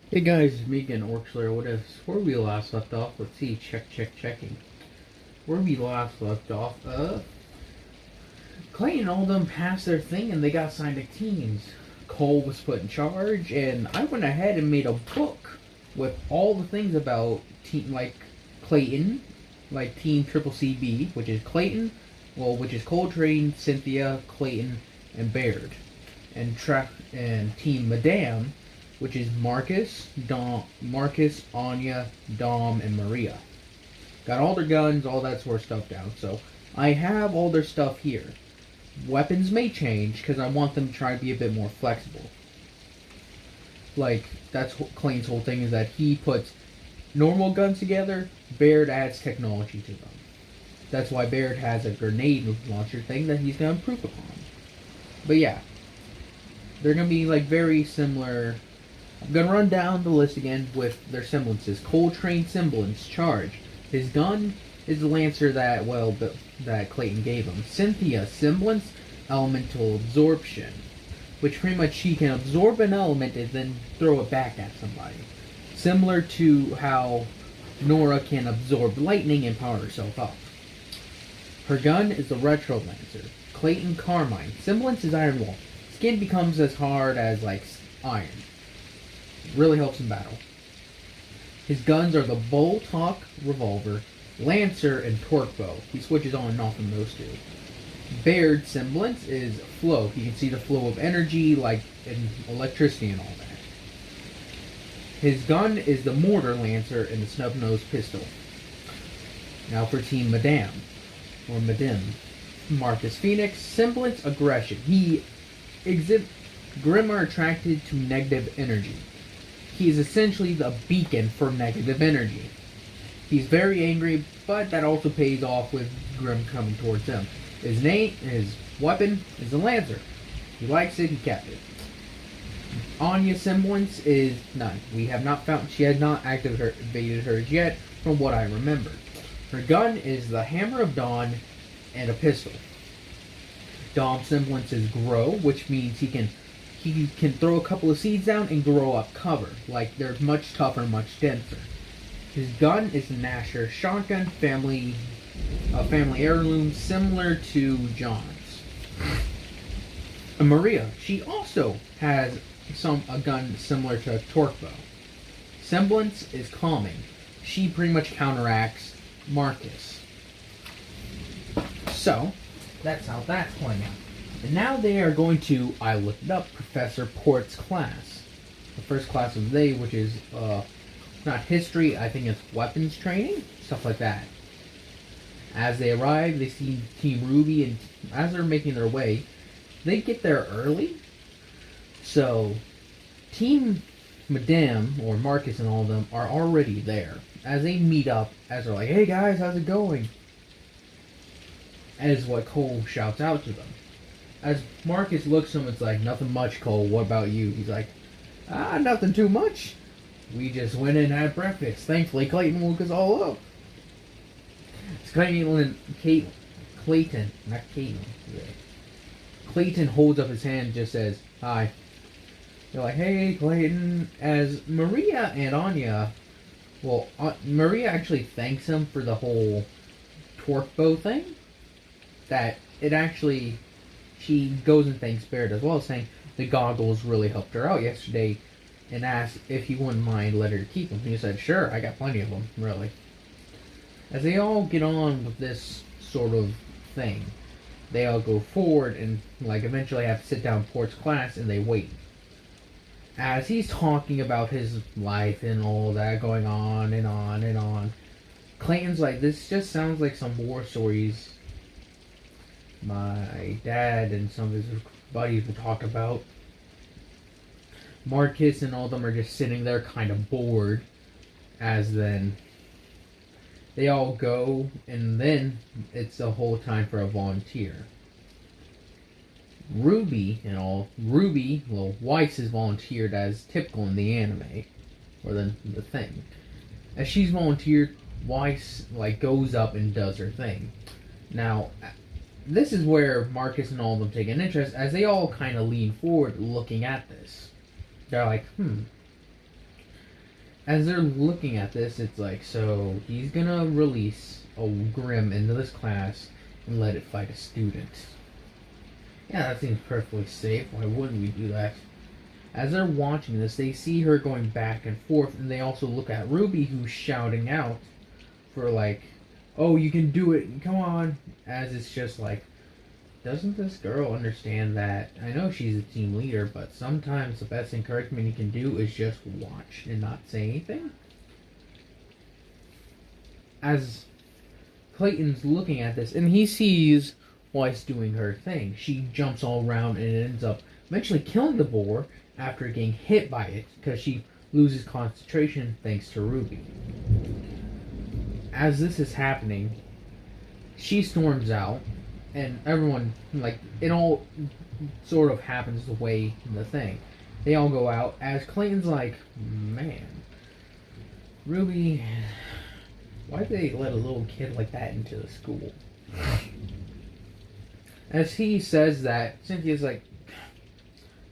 Hey guys, it's me again, Orkslayer. What is where we last left off? Let's see, checking. Where we last left off, Clay and all them passed their thing and they got signed to teams. Cole was put in charge, and I went ahead and made a book with all the things about team like Clayton, like Team Triple CB, which is Clayton, which is Coltrane, Cynthia, Clayton, and Baird, and Team Madame, which is Marcus, Anya, Dom, and Maria. Got all their guns, all that sort of stuff down. So I have all their stuff here. Weapons may change because I want them to try to be a bit more flexible. Like, that's Clayton's whole thing, is that he puts normal guns together, Baird adds technology to them. That's why Baird has a grenade launcher thing that he's going to improve upon. But yeah, they're going to be like very similar. I'm going to run down the list again with their semblances. Coltrane semblance, charge. His gun is the Lancer that Clayton gave him. Cynthia, semblance, elemental absorption. Which pretty much she can absorb an element and then throw it back at somebody. Similar to how Nora can absorb lightning and power herself up. Her gun is the Retro Lancer. Clayton, carmine. Semblance is iron wall. Skin becomes as hard as like iron. Really helps in battle. His guns are the Bolt Hawk revolver, Lancer, and Torque bow. He switches on and off from those two. Baird's semblance is flow. You can see the flow of energy, like in electricity and all that. His gun is the Mortar Lancer and the Snub-Nosed Pistol. Now for Team Madame, or Madame. Marcus Phoenix, semblance, aggression. He exhibits Grim are attracted to negative energy. He is essentially the beacon for negative energy. He's very angry, but that also pays off with Grim coming towards him. His weapon is a Lancer. He likes it, he kept it. Anya's semblance is none. We have not found, she has not activated hers yet, from what I remember. Her gun is the Hammer of Dawn and a pistol. Dom's semblance is grow, which means he can throw a couple of seeds down and grow up cover. Like, they're much tougher, much denser. His gun is Nasher shotgun, family heirloom, similar to John's. And Maria, she also has a gun similar to a torque bow. Semblance is calming. She pretty much counteracts Marcus. So, that's how that's playing out. And now they are going to, I looked it up, Professor Port's class. The first class of the day, which is, not history, I think it's weapons training, stuff like that. As they arrive, they see Team RWBY, and as they're making their way, they get there early. So, Team Madame, or Marcus and all of them, are already there. As they meet up, as they're like, hey guys, how's it going? As what Cole shouts out to them. As Marcus looks at him, it's like, nothing much, Cole, what about you? He's like, nothing too much. We just went in and had breakfast. Thankfully, Clayton woke us all up. It's Clayton, not Caitlin. Yeah. Clayton holds up his hand and just says, hi. They're like, hey, Clayton. As Maria and Anya, Maria actually thanks him for the whole torque bow thing. That it actually, she goes and thanks Baird as well, saying the goggles really helped her out yesterday, and asked if he wouldn't mind letting her keep them. He said, sure, I got plenty of them, really. As they all get on with this sort of thing, they all go forward and like eventually have to sit down Port's class, and they wait. As he's talking about his life and all that going on and on and on, Clayton's like, this just sounds like some war stories my dad and some of his buddies would talk about. Marcus and all of them are just sitting there kind of bored, as then they all go, and then it's the whole time for a volunteer. Weiss is volunteered as typical in the anime, or the thing. As she's volunteered, Weiss goes up and does her thing. Now, this is where Marcus and all of them take an interest, as they all kind of lean forward looking at this. They're like, As they're looking at this, it's like, so he's gonna release a Grim into this class and let it fight a student. Yeah, that seems perfectly safe. Why wouldn't we do that? As they're watching this, they see her going back and forth, and they also look at RWBY, who's shouting out for like, "Oh, you can do it! Come on!" As it's just like, doesn't this girl understand that? I know she's a team leader, but sometimes the best encouragement you can do is just watch and not say anything. As Clayton's looking at this, and he sees Weiss doing her thing, she jumps all around and ends up eventually killing the boar after getting hit by it because she loses concentration thanks to RWBY. As this is happening, she storms out, and everyone, like, it all sort of happens the way in the thing. They all go out as Clayton's like, man, RWBY, why did they let a little kid like that into the school? As he says that, Cynthia's like,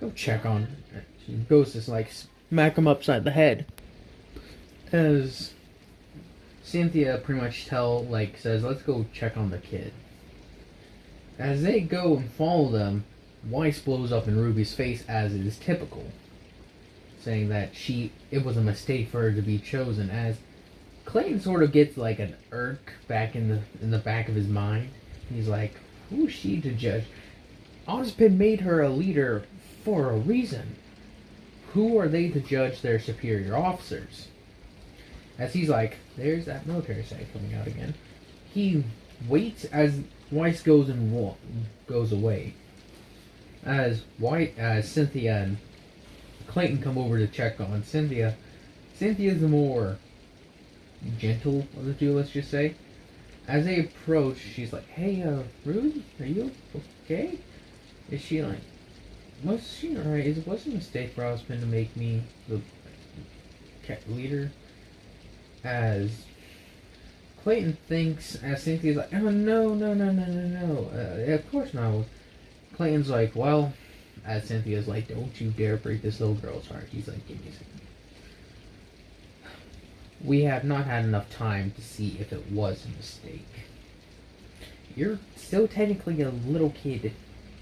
go check on her. She goes to like smack him upside the head. As Cynthia pretty much says, let's go check on the kid. As they go and follow them, Weiss blows up in RWBY's face as it is typical, saying that it was a mistake for her to be chosen. As Clayton sort of gets like an irk back in the back of his mind. He's like, who is she to judge? Ozpin made her a leader for a reason. Who are they to judge their superior officers? As he's like, there's that military side coming out again. He waits as Weiss goes away. As Cynthia and Clayton come over to check on Cynthia. Cynthia's the more gentle of the two, let's just say. As they approach, she's like, hey, RWBY, are you okay? Is she like, was she alright? It was a mistake for Ozpin to make me the leader. As Clayton thinks, as Cynthia's like, oh, no. Of course not. Clayton's like, well, as Cynthia's like, don't you dare break this little girl's heart. He's like, give me a second. We have not had enough time to see if it was a mistake. You're still technically a little kid,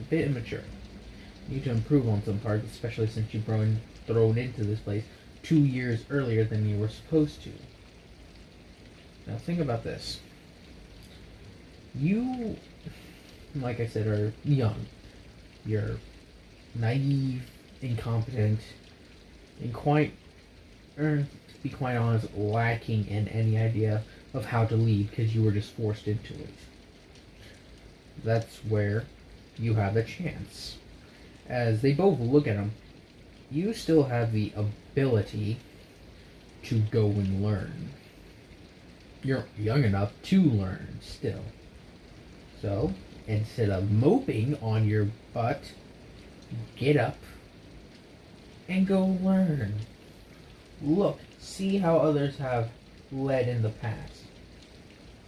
a bit immature. You need to improve on some parts, especially since you've been thrown into this place 2 years earlier than you were supposed to. Now think about this. You, like I said, are young. You're naive, incompetent, and to be quite honest, lacking in any idea of how to lead because you were just forced into it. That's where you have a chance. As they both look at him, you still have the ability to go and learn. You're young enough to learn still. So, instead of moping on your butt, get up and go learn. Look, see how others have led in the past.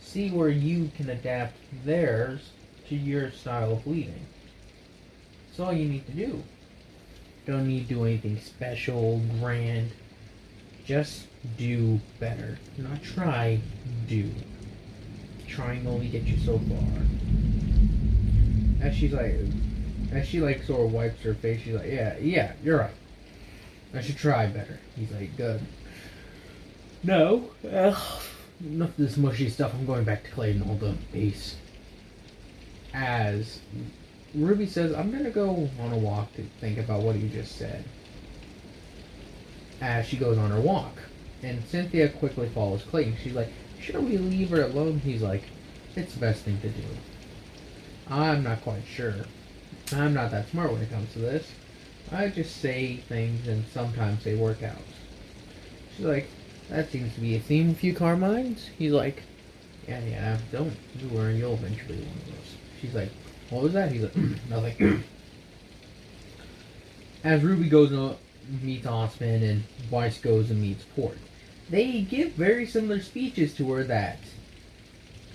See where you can adapt theirs to your style of leading. That's all you need to do. Don't need to do anything special, grand. Just do better. Not try, do. Trying only get you so far. As she sort of wipes her face, she's like, yeah, you're right. I should try better. He's like, good. No. Enough of this mushy stuff. I'm going back to Clayton. All done. Peace. As RWBY says, I'm going to go on a walk to think about what he just said. As she goes on her walk. And Cynthia quickly follows Clayton. She's like, shouldn't we leave her alone? He's like, it's the best thing to do. I'm not quite sure. I'm not that smart when it comes to this. I just say things and sometimes they work out. She's like, that seems to be a theme with you, Carmines. He's like, yeah, don't you worry, you'll eventually be one of those. She's like, what was that? He's like, nothing. As RWBY goes and meets Ozpin and Weiss goes and meets Port, they give very similar speeches to her that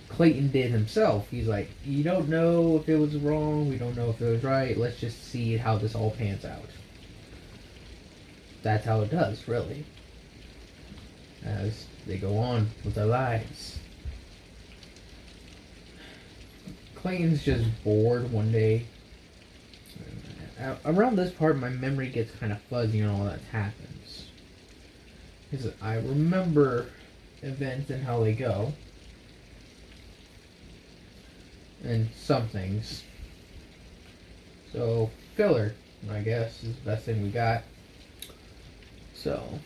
Clayton did himself. He's like, you don't know if it was wrong, we don't know if it was right, let's just see how this all pans out. That's how it does, really. as they go on with their lives. Clayton's just bored one day. Around this part, my memory gets kind of fuzzy and all that happens. Because I remember events and how they go. And some things. So, filler, I guess, is the best thing we got. So,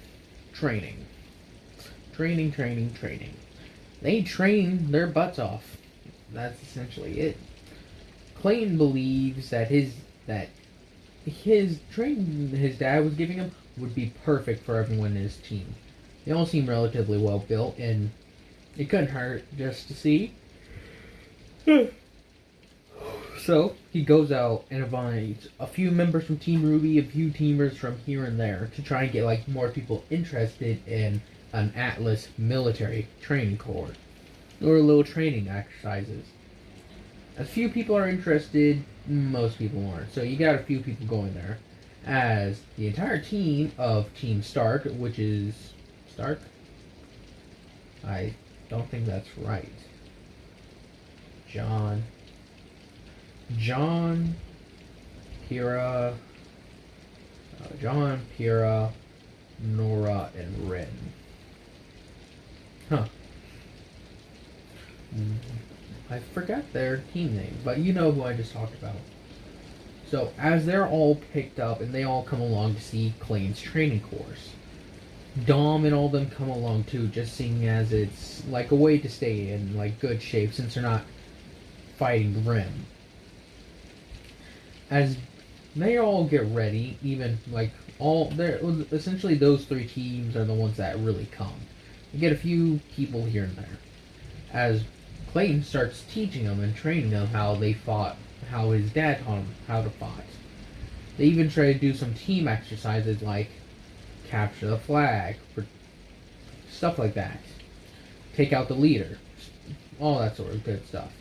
training. Training. They train their butts off. That's essentially it. Clayton believes that his training his dad was giving him would be perfect for everyone in his team. They all seem relatively well built, and it couldn't hurt just to see. So he goes out and invites a few members from Team RWBY, a few teamers from here and there to try and get like more people interested in an Atlas military training corps or little training exercises. A few people are interested, most people aren't. So you got a few people going there. As the entire team of Team Stark, which is Stark? I don't think that's right. John, Pyrrha, Nora, and Ren. Huh. I forgot their team name, but you know who I just talked about. So, as they're all picked up and they all come along to see Clayton's training course, Dom and all them come along too, just seeing as it's like a way to stay in like good shape since they're not fighting Grim. As they all get ready, even like essentially those three teams are the ones that really come. You get a few people here and there. As Clayton starts teaching them and training them how they fought, how his dad taught him how to fight. They even try to do some team exercises like capture the flag, or stuff like that. Take out the leader, all that sort of good stuff.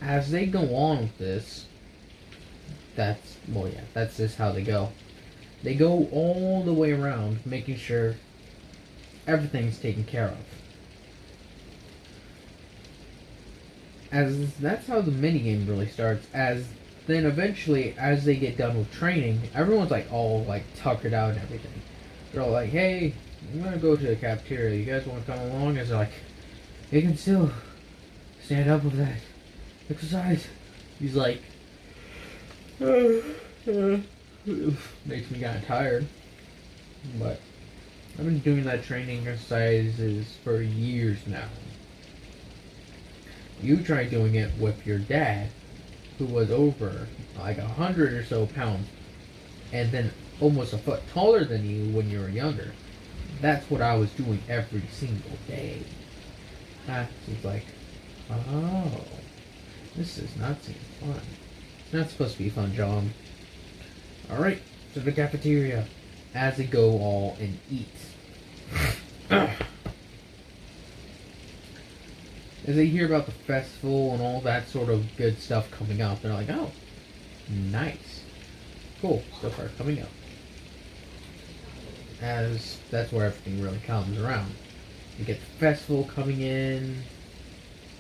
As they go on with this, that's just how they go. They go all the way around, making sure everything's taken care of. As that's how the minigame really starts. As then eventually, as they get done with training, everyone's like all like tuckered out and everything. They're all like, "Hey, I'm gonna go to the cafeteria. You guys want to come along?" As they're like, "You can still stand up with that exercise." He's like, makes me kind of tired. But I've been doing that training exercises for years now. You try doing it with your dad, who was over like 100 or so pounds, and then almost a foot taller than you when you were younger. That's what I was doing every single day. It's like, oh, this does not seem fun. It's not supposed to be fun, John. Alright, to the cafeteria. As they go all and eat. As they hear about the festival and all that sort of good stuff coming up, they're like, oh, nice. Cool, stuff are coming up. As that's where everything really comes around. You get the festival coming in,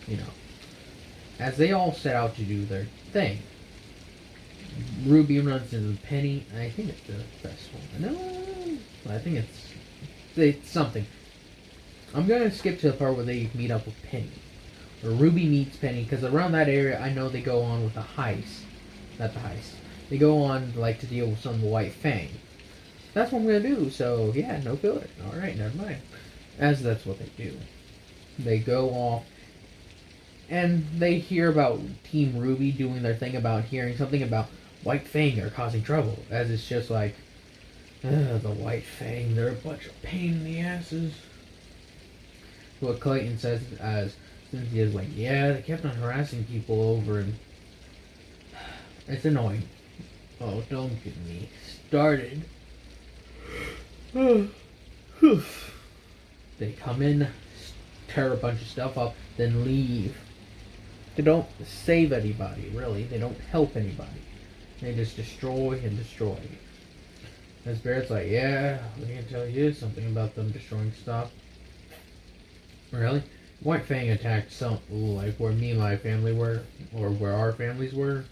you know. As they all set out to do their thing, RWBY runs into Penny. I think it's the festival. No, I think it's something. I'm gonna skip to the part where they meet up with Penny, or RWBY meets Penny, because around that area I know they go on with a heist. Not the heist. They go on like to deal with some White Fang. That's what I'm gonna do. So yeah, no filler. All right, never mind. As that's what they do. They go off. And they hear about Team RWBY doing their thing about hearing something about White Fang are causing trouble. As it's just like, the White Fang, they're a bunch of pain in the asses. What Clayton says as Cynthia's like, yeah, they kept on harassing people over and it's annoying. Oh, don't get me started. They come in, tear a bunch of stuff up, then leave. They don't save anybody, really. They don't help anybody. They just destroy and destroy. As Barrett's like, yeah, we can tell you something about them destroying stuff. Really? White Fang attacked some, like where me and my family were, or where our families were.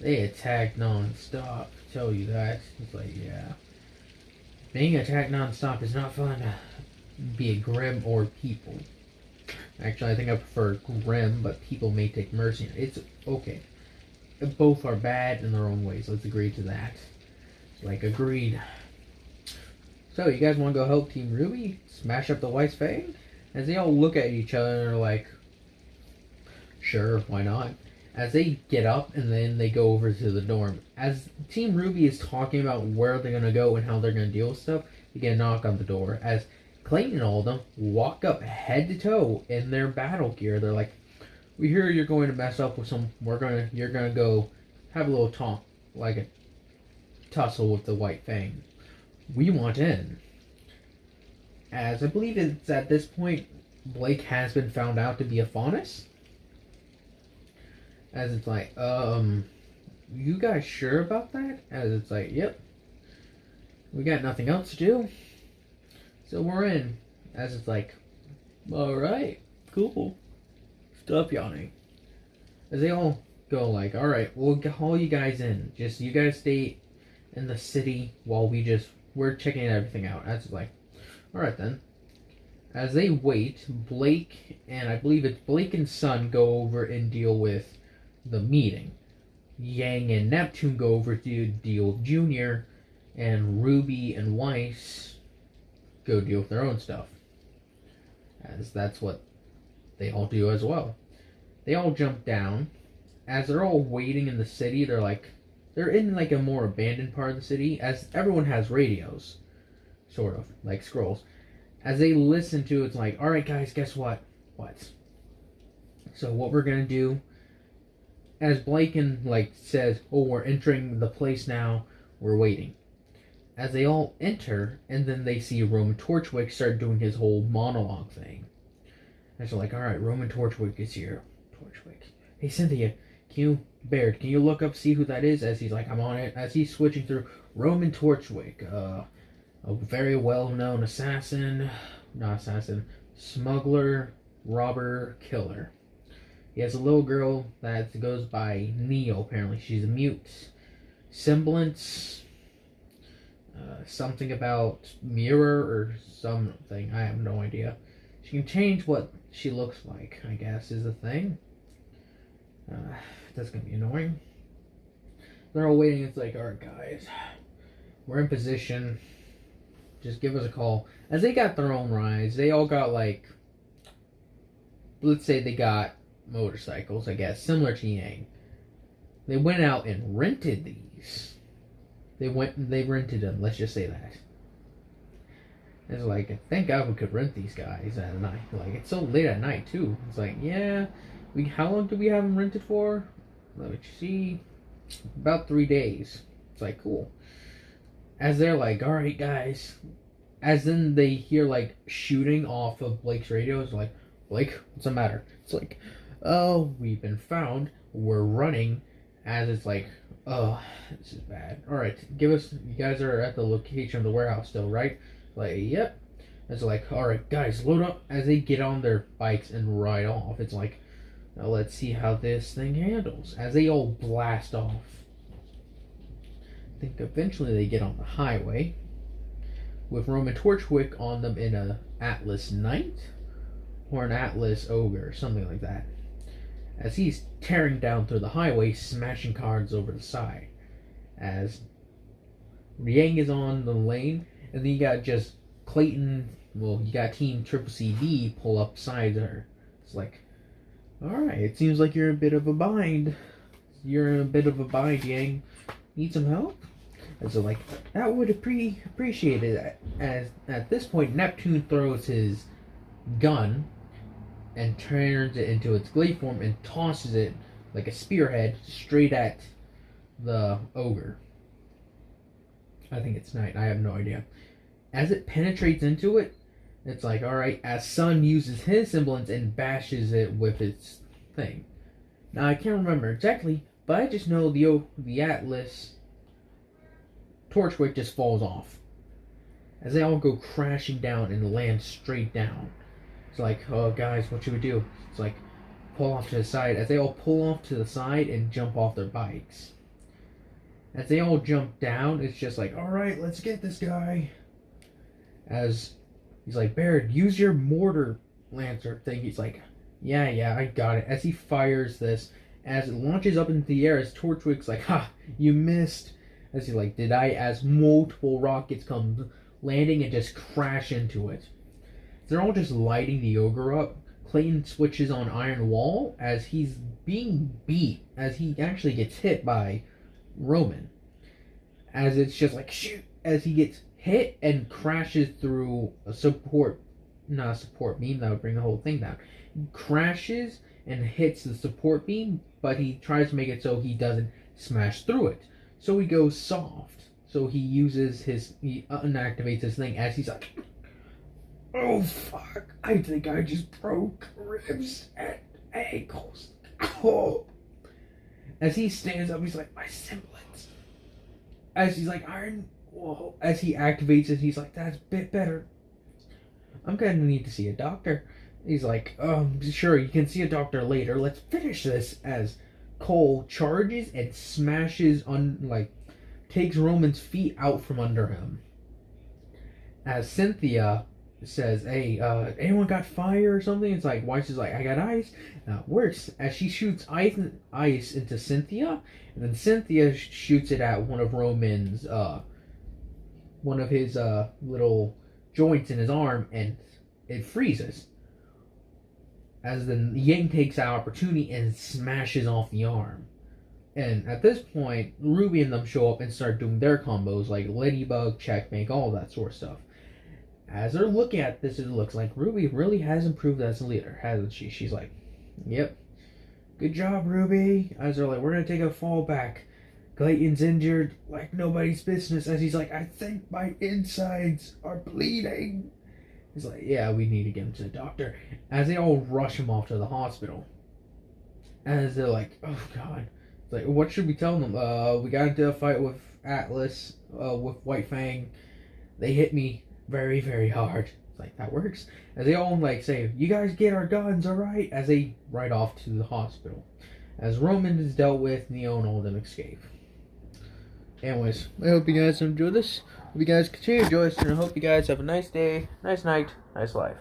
They attacked non-stop. Tell you that. It's like, yeah. Being attacked non-stop is not fun. Be it Grim or people. Actually, I think I prefer Grim, but people may take mercy. It's okay. Both are bad in their own ways. Let's agree to that. Like, agreed. So, you guys want to go help Team RWBY smash up the White Fang? As they all look at each other and are like, sure, why not? As they get up and then they go over to the dorm. As Team RWBY is talking about where they're going to go and how they're going to deal with stuff, you get a knock on the door. As Clayton and all of them walk up head to toe in their battle gear. They're like, we hear you're going to mess up with some, you're going to go have a little talk, like a tussle with the White Fang. We want in. As I believe it's at this point, Blake has been found out to be a faunus. As it's like, you guys sure about that? As it's like, yep. We got nothing else to do. So we're in. As it's like, alright, cool. Stop yawning. As they all go like, alright, we'll haul you guys in. Just, you guys stay in the city while we're checking everything out. As it's like, alright then. As they wait, Blake, and I believe it's Blake and Sun go over and deal with the meeting. Yang and Neptune go over to deal with Junior, and Ruby and Weiss go deal with their own stuff. As that's what they all do as well. They all jump down. As they're all waiting in the city, they're in like a more abandoned part of the city, as everyone has radios. Sort of, like scrolls. As they listen to it, it's like, alright guys, guess what? What? So what we're gonna do, as Blake says, oh, we're entering the place now, we're waiting. As they all enter, and then they see Roman Torchwick start doing his whole monologue thing. And so like, alright, Roman Torchwick is here. Torchwick. Hey Cynthia, can you look up, see who that is? As he's like, I'm on it. As he's switching through, Roman Torchwick, a very well-known smuggler, robber, killer. He has a little girl that goes by Neo, apparently. She's a mute. Semblance, something about mirror or something. I have no idea. She can change what she looks like, I guess, is the thing. That's going to be annoying. They're all waiting. It's like, alright guys, we're in position. Just give us a call. As they got their own rides, they all got let's say they got motorcycles, I guess, similar to Yang. They went out and rented these. They rented them, let's just say that. It's like, thank God we could rent these guys at night. Like, it's so late at night, too. It's like, yeah, how long do we have them rented for? Let me see. About 3 days. It's like, cool. As they're like, alright guys. As then they hear shooting off of Blake's radio. It's like, Blake, what's the matter? It's like, oh, we've been found. We're running. As it's like, oh, this is bad. Alright, you guys are at the location of the warehouse still, right? Like, yep. It's like, alright guys, load up. As they get on their bikes and ride off. It's like, now let's see how this thing handles. As they all blast off. I think eventually they get on the highway with Roman Torchwick on them in a Atlas Knight or an Atlas Ogre, something like that. As he's tearing down through the highway, smashing cars over the side. As Yang is on the lane, and then you got just Clayton, you got Team Triple CD pull up beside her. It's like, alright, it seems like you're in a bit of a bind. Yang. Need some help? And so that would appreciate it. As at this point, Neptune throws his gun and turns it into its glaive form and tosses it like a spearhead straight at the ogre. I think it's Knight. I have no idea. As it penetrates into it, it's like, alright, as Sun uses his semblance and bashes it with its thing. Now, I can't remember exactly, but I just know the Atlas Torchwick just falls off. As they all go crashing down and land straight down. It's like, oh guys, what should we do? It's like, pull off to the side. As they all pull off to the side and jump off their bikes. As they all jump down, it's just like, alright, let's get this guy. As he's like, Baird, use your mortar lancer thing. He's like, yeah, I got it. As he fires this, as it launches up into the air, as Torchwick's like, ha, you missed. As he's like, did I? As multiple rockets come landing and just crash into it. They're all just lighting the ogre up. Clayton switches on Iron Wall as he's being beat, as he actually gets hit by Roman. As it's just like, shoot, as he gets hit and crashes through a not a support beam, that would bring the whole thing down. He crashes and hits the support beam, but he tries to make it so he doesn't smash through it. So he goes soft. So he unactivates his thing as he's like, oh fuck, I think I just broke ribs and ankles. Oh. As he stands up, he's like, my semblance. As he's like, Iron Whoa. As he activates it, he's like, that's a bit better. I'm gonna need to see a doctor. He's like, sure, you can see a doctor later. Let's finish this. As Cole charges and smashes takes Roman's feet out from under him. As Cynthia says, hey, anyone got fire or something? It's like, Weiss is like, I got ice. Works. As she shoots ice into Cynthia, and then Cynthia shoots it at one of Roman's, one of his little joints in his arm, and it freezes. As then Yang takes our opportunity and smashes off the arm. And at this point, Ruby and them show up and start doing their combos, like Ladybug, Checkmate, all that sort of stuff. As they're looking at this, it looks like Ruby really has improved as a leader, hasn't she? She's like, yep, good job, Ruby. As they're like, we're going to take a fall back. Clayton's injured like nobody's business. As he's like, I think my insides are bleeding. He's like, yeah, we need to get him to the doctor. As they all rush him off to the hospital. As they're like, oh god. It's like, what should we tell them? We got into a fight with Atlas, with White Fang. They hit me very, very hard. It's like, that works. As they all say, you guys get our guns, alright? As they ride off to the hospital. As Roman is dealt with, Neo and all of them escape. Anyways, I hope you guys enjoy this. Hope you guys continue to enjoy this, and I hope you guys have a nice day, nice night, nice life.